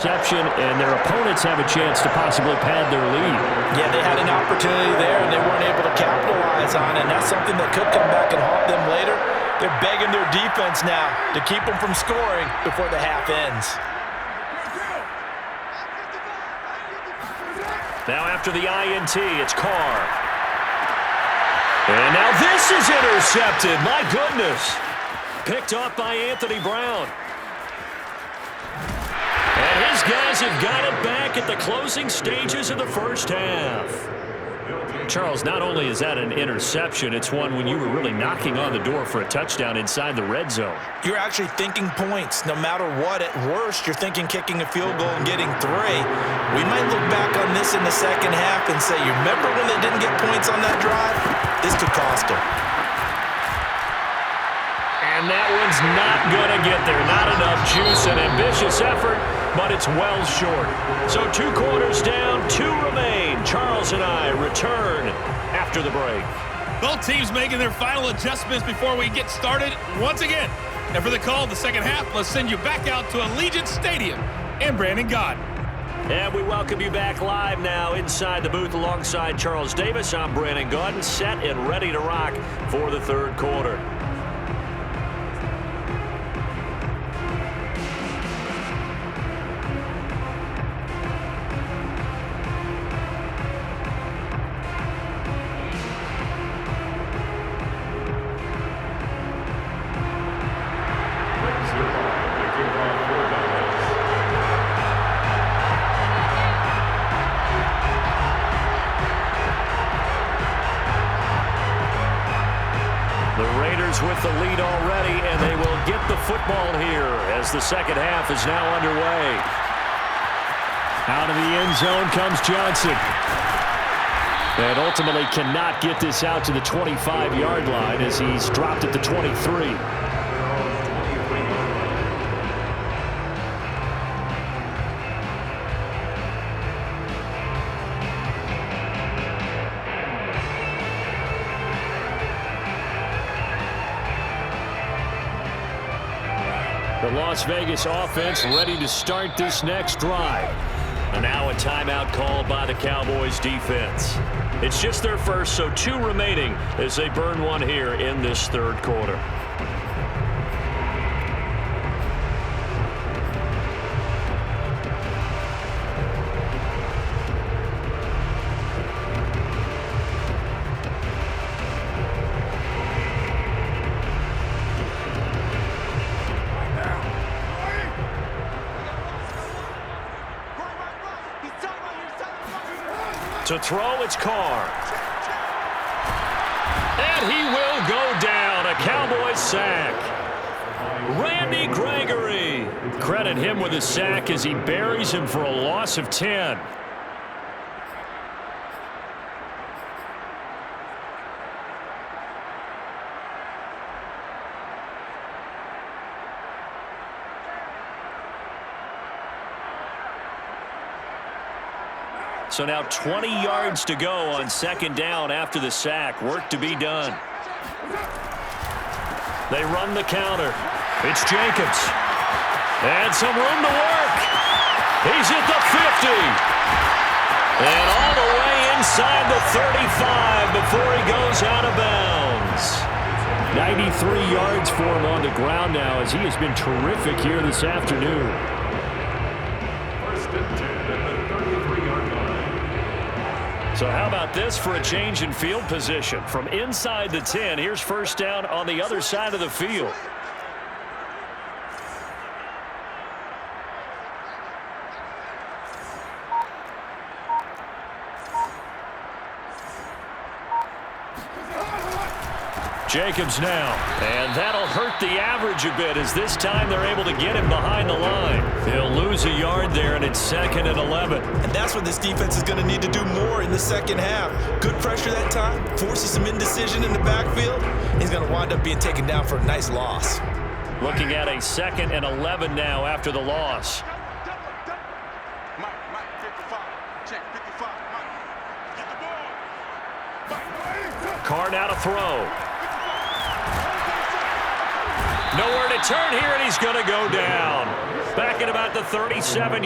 And their opponents have a chance to possibly pad their lead. Yeah, they had an opportunity there, and they weren't able to capitalize on it, and that's something that could come back and haunt them later. They're begging their defense now to keep them from scoring before the half ends. Now after the INT, it's Carr. And now this is intercepted. My goodness. Picked off by Anthony Brown. And his guys have got it back at the closing stages of the first half. Charles, not only is that an interception, it's one when you were really knocking on the door for a touchdown inside the red zone. You're actually thinking points. No matter what, at worst, you're thinking kicking a field goal and getting 3. We might look back on this in the second half and say, you remember when they didn't get points on that drive? This could cost them. And that one's not going to get there. Not enough juice. An ambitious effort, but it's well short. So 2 quarters down, 2 remain. Charles and I return after the break. Both teams making their final adjustments before we get started once again. And for the call of the second half, let's send you back out to Allegiant Stadium in Brandon Gott. And we welcome you back live now inside the booth alongside Charles Davis. I'm Brandon Gott, set and ready to rock for the third quarter. With the lead already, and they will get the football here as the second half is now underway. Out of the end zone comes Johnson. And ultimately cannot get this out to the 25-yard line as he's dropped at the 23. The Las Vegas offense ready to start this next drive. And now a timeout called by the Cowboys defense. It's just their first, so 2 remaining as they burn one here in this third quarter. To throw, it's Carr. And he will go down. A Cowboys sack. Randy Gregory. Credit him with a sack as he buries him for a loss of 10. So now 20 yards to go on second down after the sack. Work to be done. They run the counter. It's Jacobs. And some room to work. He's at the 50. And all the way inside the 35 before he goes out of bounds. 93 yards for him on the ground now as he has been terrific here this afternoon. So how about this for a change in field position? From inside the 10, here's first down on the other side of the field. Jacobs now, and that'll hurt the average a bit as this time they're able to get him behind the line. He'll lose a yard there, and it's 2nd and 11. And that's what this defense is going to need to do more in the second half. Good pressure that time, forces some indecision in the backfield. He's going to wind up being taken down for a nice loss. Looking at a 2nd and 11 now after the loss. Carr now to throw. Nowhere to turn here, and he's going to go down. Back at about the 37.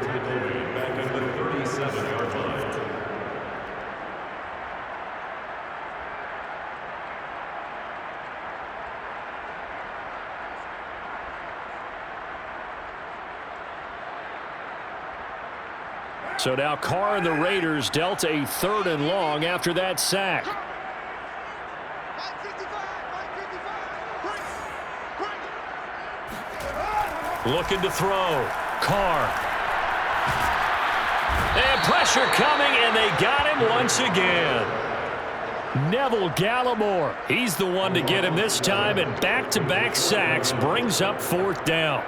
Back at the 37-yard line. So now Carr and the Raiders dealt a 3rd and long after that sack. Looking to throw. Carr. And pressure coming, and they got him once again. Neville Gallimore, he's the one to get him this time, and back-to-back sacks brings up 4th down.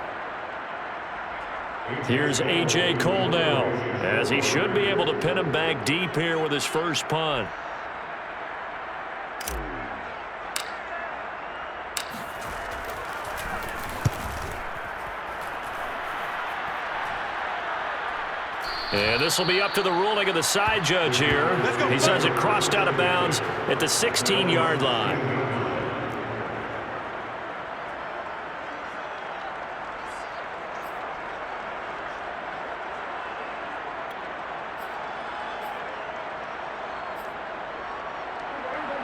Here's A.J. Cole now, as he should be able to pin him back deep here with his first punt. And this will be up to the ruling of the side judge here. He says it crossed out of bounds at the 16-yard line.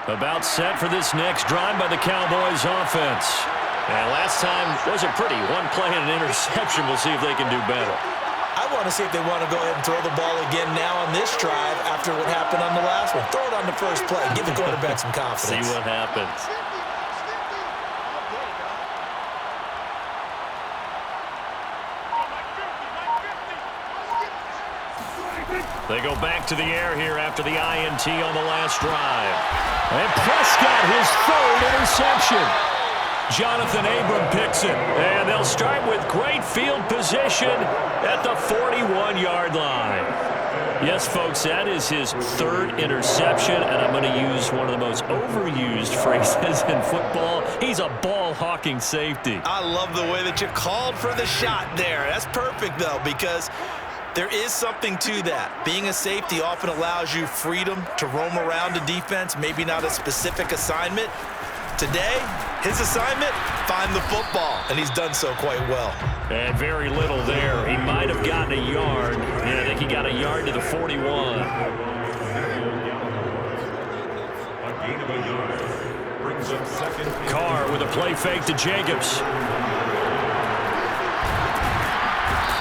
About set for this next drive by the Cowboys offense. And last time wasn't pretty. One play and an interception. We'll see if they can do better. I want to see if they want to go ahead and throw the ball again now on this drive after what happened on the last one. Throw it on the first play. Give the quarterback some confidence. See what happens. They go back to the air here after the INT on the last drive. And Prescott, his 3rd interception. Jonathan Abram picks it. And they'll start with great field position at the 41-yard line. Yes, folks, that is his 3rd interception, and I'm going to use one of the most overused phrases in football. He's a ball-hawking safety. I love the way that you called for the shot there. That's perfect, though, because there is something to that. Being a safety often allows you freedom to roam around a defense, maybe not a specific assignment. Today, his assignment, find the football, and he's done so quite well. And very little there. He might have gotten a yard. Yeah, I think he got a yard to the 41. A gain of a yard brings up 2nd. Carr with a play fake to Jacobs.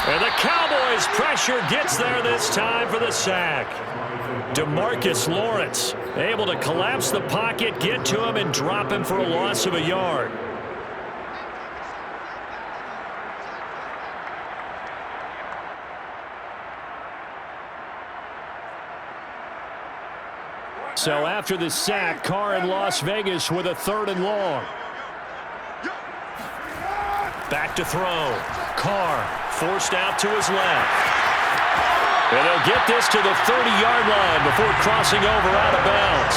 And the Cowboys' pressure gets there this time for the sack. DeMarcus Lawrence able to collapse the pocket, get to him, and drop him for a loss of a yard. So after the sack, Carr in Las Vegas with a 3rd and long. Back to throw. Carr forced out to his left. And they'll get this to the 30-yard line before crossing over out of bounds.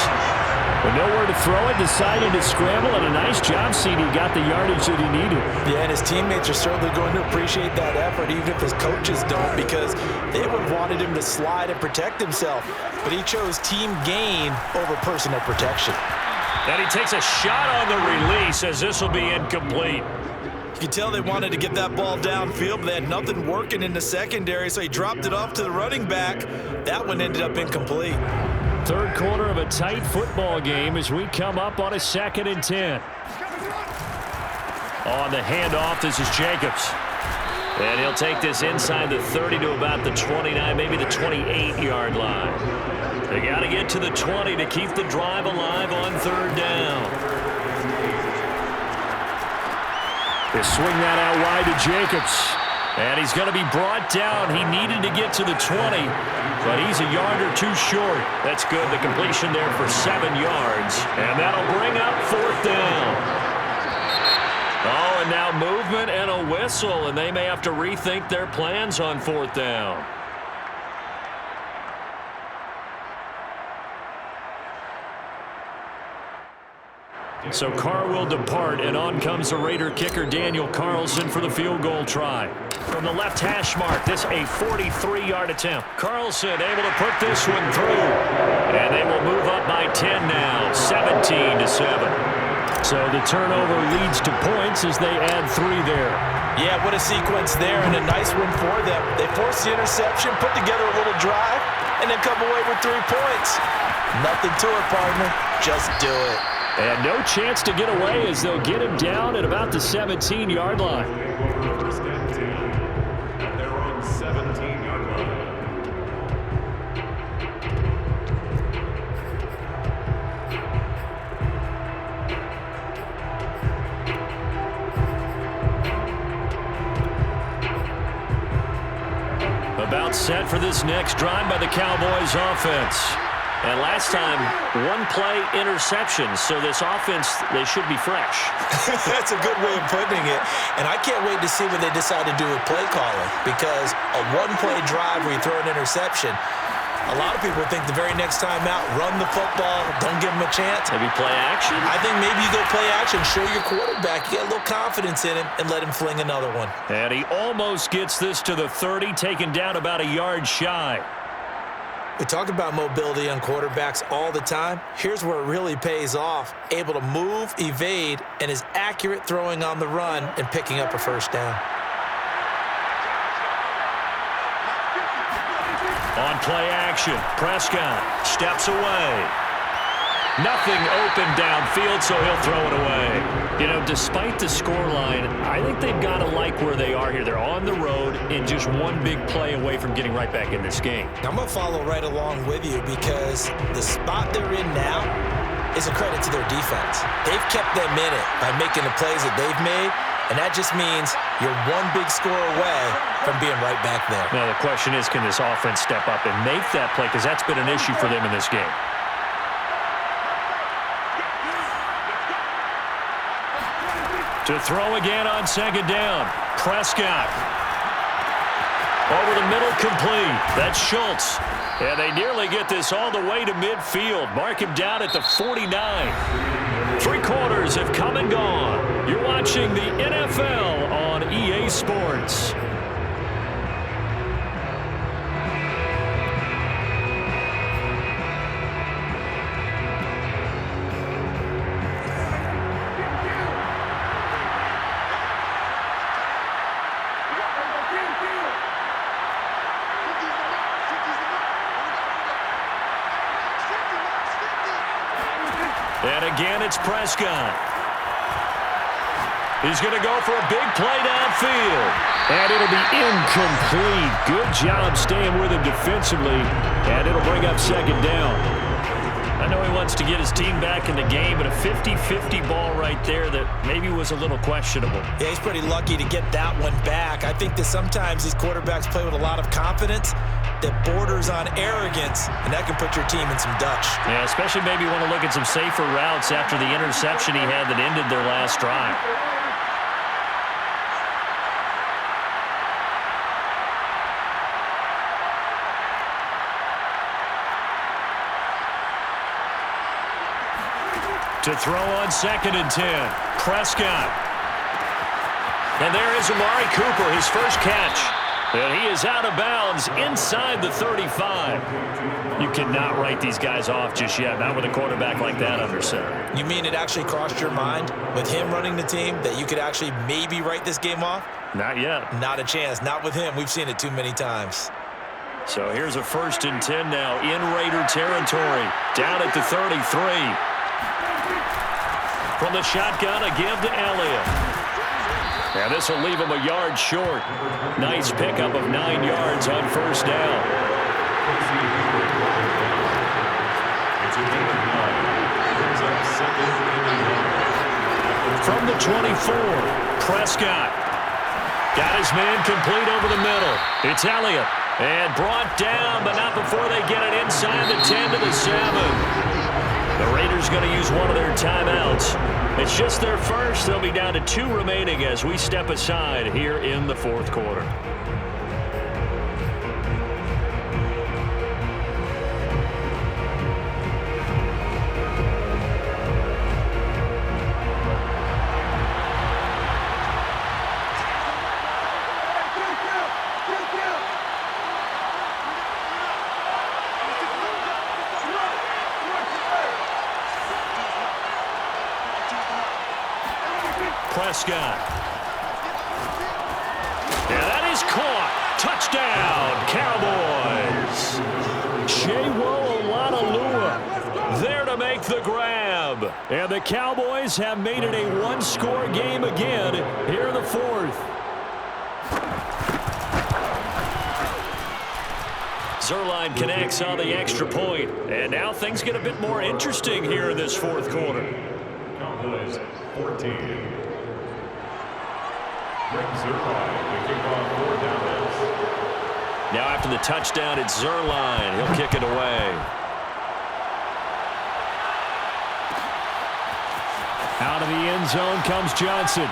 With nowhere to throw it, decided to scramble, and a nice job seeing he got the yardage that he needed. Yeah, and his teammates are certainly going to appreciate that effort, even if his coaches don't, because they would have wanted him to slide and protect himself. But he chose team gain over personal protection. And he takes a shot on the release as this will be incomplete. You can tell they wanted to get that ball downfield, but they had nothing working in the secondary, so he dropped it off to the running back. That one ended up incomplete. 3rd quarter of a tight football game as we come up on a 2nd and 10. On the handoff, this is Jacobs. And he'll take this inside the 30 to about the 29, maybe the 28-yard line. They got to get to the 20 to keep the drive alive on 3rd down. They swing that out wide to Jacobs. And he's going to be brought down. He needed to get to the 20, but he's a yard or 2 short. That's good. The completion there for 7 yards. And that'll bring up 4th down. Oh, and now movement and a whistle, and they may have to rethink their plans on 4th down. So Carr will depart, and on comes the Raider kicker Daniel Carlson for the field goal try. From the left hash mark, this a 43-yard attempt. Carlson able to put this one through. And they will move up by 10 now, 17-7. So the turnover leads to points as they add 3 there. Yeah, what a sequence there, and a nice one for them. They forced the interception, put together a little drive, and then come away with 3 points. Nothing to it, partner. Just do it. And no chance to get away as they'll get him down at about the 17-yard line. They're on 17-yard line. About set for this next drive by the Cowboys offense. And last time, 1-play interception. So this offense, they should be fresh. That's a good way of putting it. And I can't wait to see what they decide to do with play calling, because a 1-play drive where you throw an interception, a lot of people think the very next time out, run the football, don't give them a chance. Maybe play action? I think maybe you go play action, show your quarterback, you get a little confidence in him, and let him fling another one. And he almost gets this to the 30, taken down about a yard shy. We talk about mobility on quarterbacks all the time. Here's where it really pays off. Able to move, evade, and is accurate throwing on the run and picking up a first down. On play action, Prescott steps away. Nothing open downfield, so he'll throw it away. You know, despite the scoreline, I think they've got to like where they are here. They're on the road and just one big play away from getting right back in this game. I'm going to follow right along with you, because the spot they're in now is a credit to their defense. They've kept them in it by making the plays that they've made, and that just means you're one big score away from being right back there. Now, the question is, can this offense step up and make that play? Because that's been an issue for them in this game. To throw again on second down. Prescott. Over the middle, complete. That's Schultz. And they nearly get this all the way to midfield. Mark him down at the 49. 3 quarters have come and gone. You're watching the NFL on EA Sports. And again, it's Prescott. He's going to go for a big play downfield. And it'll be incomplete. Good job staying with him defensively. And it'll bring up second down. I know he wants to get his team back in the game, but a 50-50 ball right there that maybe was a little questionable. Yeah, he's pretty lucky to get that one back. I think that sometimes these quarterbacks play with a lot of confidence that borders on arrogance, and that can put your team in some Dutch. Yeah, especially maybe want to look at some safer routes after the interception he had that ended their last drive. To throw on 2nd and 10. Prescott. And there is Amari Cooper, his first catch. And he is out of bounds inside the 35. You cannot write these guys off just yet, not with a quarterback like that under center. You mean it actually crossed your mind with him running the team that you could actually maybe write this game off? Not yet. Not a chance. Not with him. We've seen it too many times. So here's a 1st and 10 now in Raider territory. Down at the 33. From the shotgun, a give to Elliott. And this will leave him a yard short. Nice pickup of 9 yards on 1st down. From the 24, Prescott. Got his man complete over the middle. It's Elliott. And brought down, but not before they get it inside the 10 to the 7. The Raiders going to use one of their timeouts. It's just their first. They'll be down to 2 remaining as we step aside here in the 4th quarter. Prescott. And that is caught. Touchdown, Cowboys. Olonilua there to make the grab. And the Cowboys have made it a one-score game again here in the fourth. Zerline connects on the extra point. And now things get a bit more interesting here in this fourth quarter. Cowboys 14. Zerline, the kickoff for Dallas. Now after the touchdown, it's Zerline. He'll kick it away. Out of the end zone comes Johnson.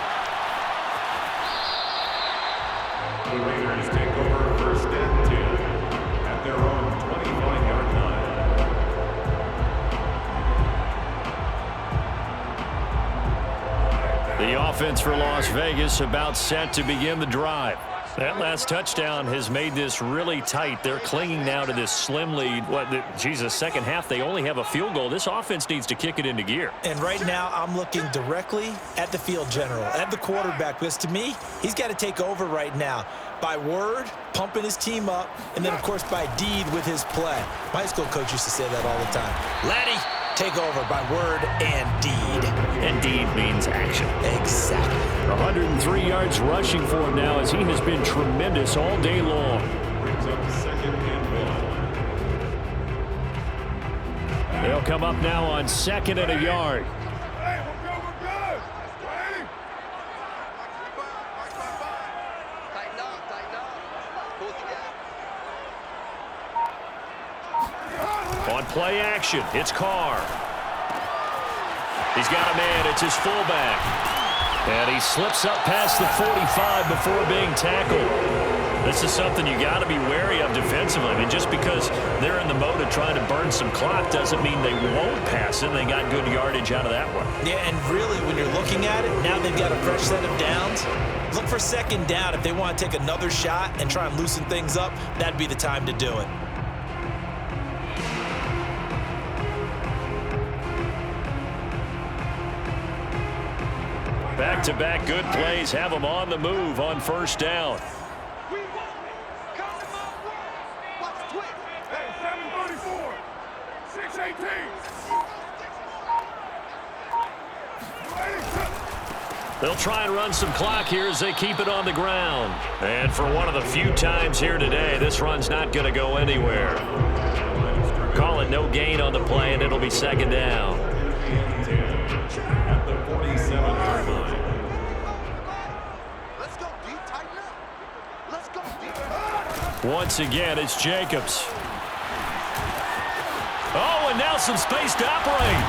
The Raiders take over first and 10 at their own 25-yard line. The offense for Las Vegas about set to begin the drive. That last touchdown has made this really tight. They're clinging now to this slim lead. Second half, they only have a field goal. This offense needs to kick it into gear. And right now, I'm looking directly at the field general, at the quarterback, because to me, he's got to take over right now. By word, pumping his team up, and then, of course, by deed with his play. My high school coach used to say that all the time. Laddie, take over by word and deed. And deed means action. Exactly. 103 yards rushing for him now as he has been tremendous all day long. Brings up second and 1. They'll come up now on second and a yard. On play action, it's Carr. He's got a man, it's his fullback. And he slips up past the 45 before being tackled. This is something you got to be wary of defensively. I mean, just because they're in the mode of trying to burn some clock doesn't mean they won't pass it. They got good yardage out of that one. Yeah, and really, when you're looking at it, now they've got a fresh set of downs. Look for second down. If they want to take another shot and try and loosen things up, that'd be the time to do it. Back-to-back good plays have them on the move on first down. Hey, 734, 618. They'll try and run some clock here as they keep it on the ground. And for one of the few times here today, this run's not going to go anywhere. Call it no gain on the play, and it'll be second down. At the 47-yard line. Let's go deep, tighten up. Let's go deep. Once again, it's Jacobs. Oh, and now some space to operate.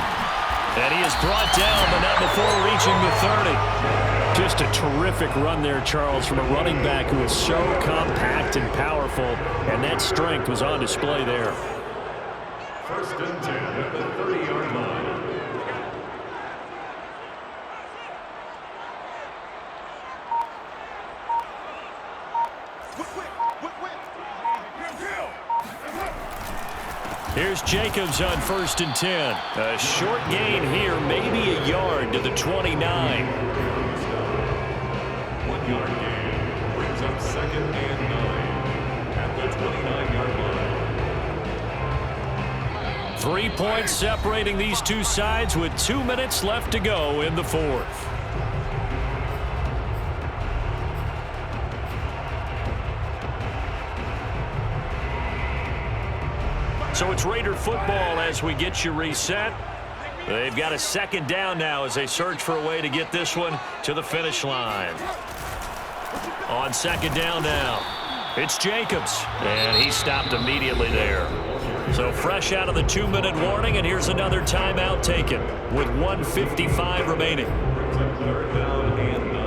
And he is brought down, but not before reaching the 30. Just a terrific run there, Charles, from a running back who is so compact and powerful, and that strength was on display there. First and 10 at the 30-yard line. Here's Jacobs on first and 10. A short gain here, maybe a yard to the 29. 1 yard gain brings up second and 9 at the 29-yard line. 3 points separating these two sides with 2 minutes left to go in the fourth. So it's Raider football as we get you reset. They've got a second down now as they search for a way to get this one to the finish line. On second down now, it's Jacobs, and he stopped immediately there. So fresh out of the 2-minute warning, and here's another timeout taken with 1:55 remaining. Third down and 9.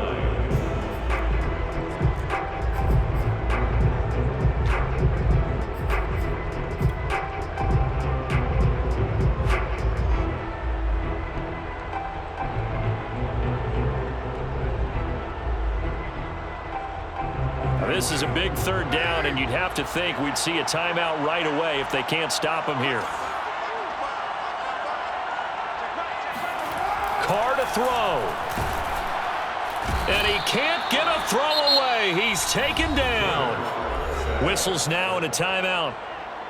This is a big third down, and you'd have to think we'd see a timeout right away if they can't stop him here. Carr to throw. And he can't get a throw away. He's taken down. Whistles now and a timeout.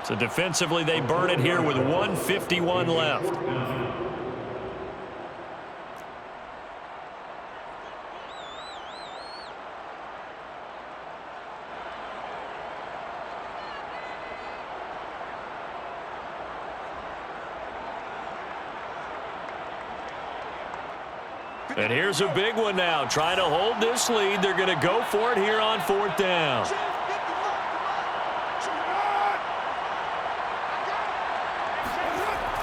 So defensively, they burn it here with 1:51 left. And here's a big one now. Trying to hold this lead. They're going to go for it here on 4th down.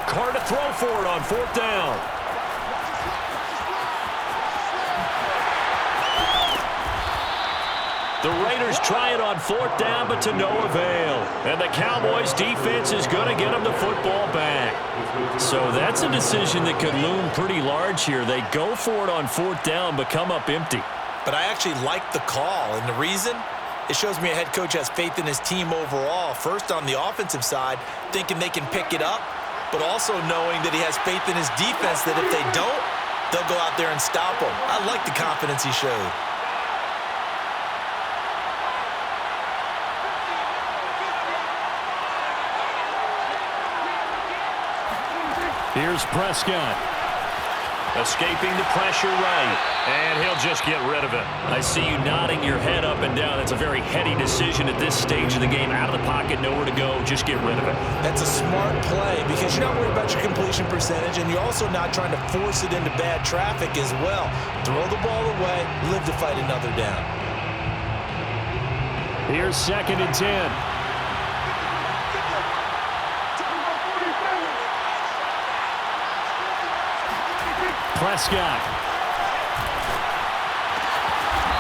Carr to throw for it on 4th down. The Raiders try it on 4th down, but to no avail. And the Cowboys' defense is going to get them the football back. So that's a decision that could loom pretty large here. They go for it on 4th down, but come up empty. But I actually like the call, and the reason? It shows me a head coach has faith in his team overall. First, on the offensive side, thinking they can pick it up, but also knowing that he has faith in his defense that if they don't, they'll go out there and stop them. I like the confidence he showed. Here's Prescott. Escaping the pressure right. And he'll just get rid of it. I see you nodding your head up and down. That's a very heady decision at this stage of the game. Out of the pocket, nowhere to go. Just get rid of it. That's a smart play because you're not worried about your completion percentage, and you're also not trying to force it into bad traffic as well. Throw the ball away, live to fight another down. Here's 2nd and 10. Prescott.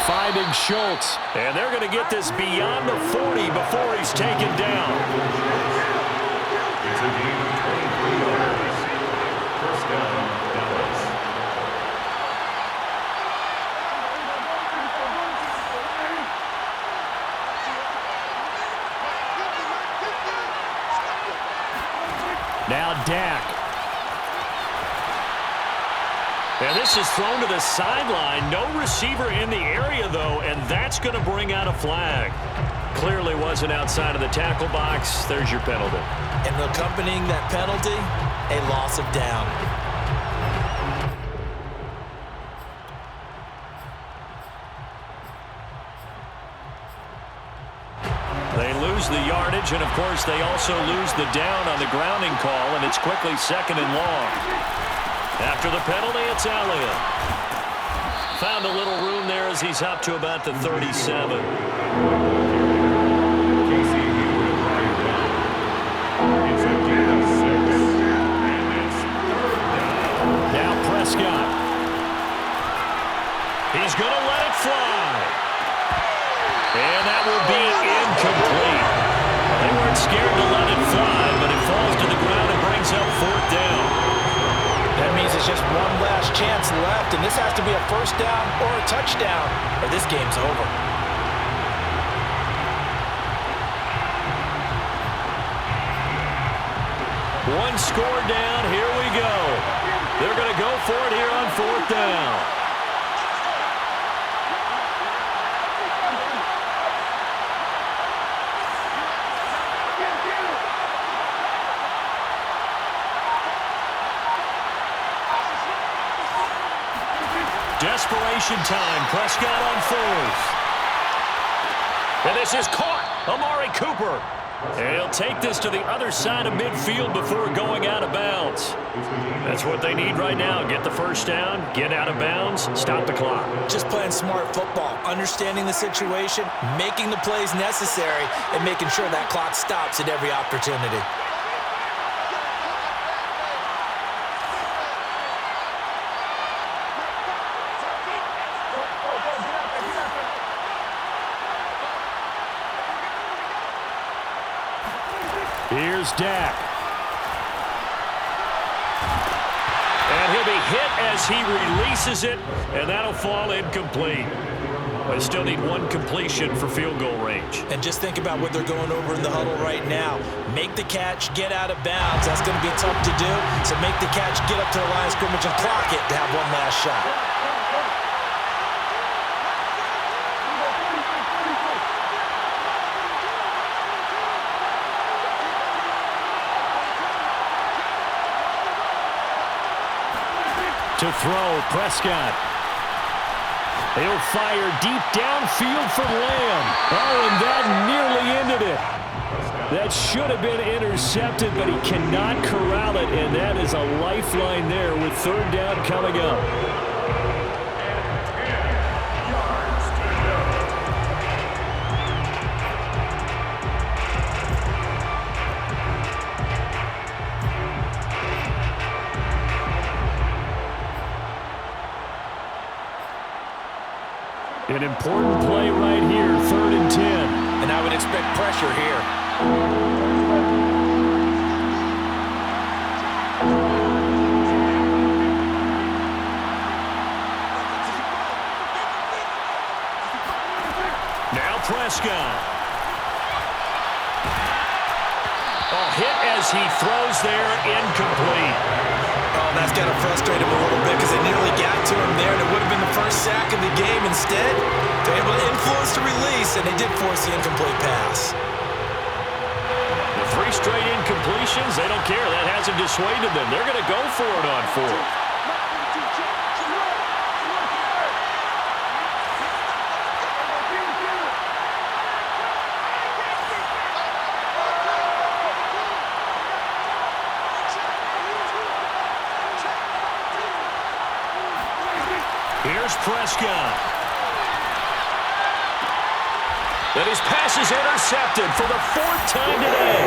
Finding Schultz. And they're going to get this beyond the 40 before he's taken down. It's a gain of 23 yards. First down, Dallas. Now Dak. And this is thrown to the sideline. No receiver in the area, though, and that's going to bring out a flag. Clearly wasn't outside of the tackle box. There's your penalty. And accompanying that penalty, a loss of down. They lose the yardage, and, of course, they also lose the down on the grounding call, and it's quickly 2nd and long. After the penalty, it's Elliott. Found a little room there as he's up to about the 37. It's a gain of 6. And it's 3rd down. Now Prescott. He's going to let it fly. And that will be incomplete. They weren't scared to let it fly, but it falls to the ground and brings up 4th down. That means it's just one last chance left, and this has to be a 1st down or a touchdown, or this game's over. One score down. Here we go. They're going to go for it here on 4th down. Desperation time. Prescott on 4th. And this is caught. Amari Cooper. And he'll take this to the other side of midfield before going out of bounds. That's what they need right now. Get the 1st down, get out of bounds, stop the clock. Just playing smart football, understanding the situation, making the plays necessary, and making sure that clock stops at every opportunity. Here's Dak. And he'll be hit as he releases it, and that'll fall incomplete. They still need one completion for field goal range. And just think about what they're going over in the huddle right now. Make the catch, get out of bounds. That's going to be tough to do. So make the catch, get up to the line of scrimmage, and clock it to have one last shot. To throw, Prescott. He'll fire deep downfield for Lamb. Oh, and that nearly ended it. That should have been intercepted, but he cannot corral it, and that is a lifeline there with third down coming up. An important play right here, 3rd and 10. And I would expect pressure here. Now Prescott. Oh, hit as he throws there, incomplete. Oh, that's got to frustrate him a little bit because they nearly got to him there, and it would have been the first sack of the game. Instead, they're able to influence the release, and they did force the incomplete pass. The 3 straight incompletions, they don't care. That hasn't dissuaded them. They're going to go for it on 4th. Here's Prescott. But his pass is intercepted for the 4th time today.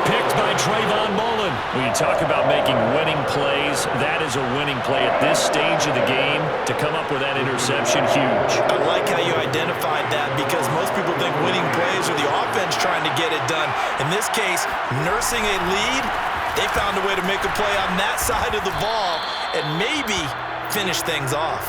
Picked by Trayvon Mullen. When you talk about making winning plays, that is a winning play at this stage of the game. To come up with that interception, huge. I like how you identified that because most people think winning plays are the offense trying to get it done. In this case, nursing a lead, they found a way to make a play on that side of the ball and maybe finish things off.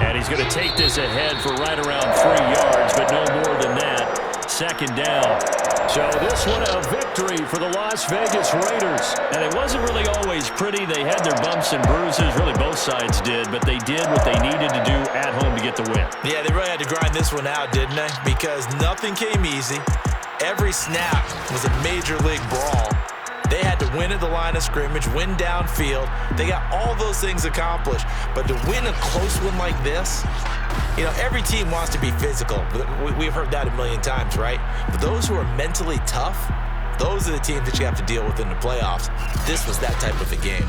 And he's going to take this ahead for right around 3 yards, but no more than that. 2nd down. So this one a victory for the Las Vegas Raiders. And it wasn't really always pretty. They had their bumps and bruises. Really both sides did, but they did what they needed to do at home to get the win. Yeah, they really had to grind this one out, didn't they? Because nothing came easy. Every snap was a major league brawl. They had to win at the line of scrimmage, win downfield. They got all those things accomplished. But to win a close one like this, you know, every team wants to be physical. We've heard that a million times, right? But those who are mentally tough, those are the teams that you have to deal with in the playoffs. This was that type of a game.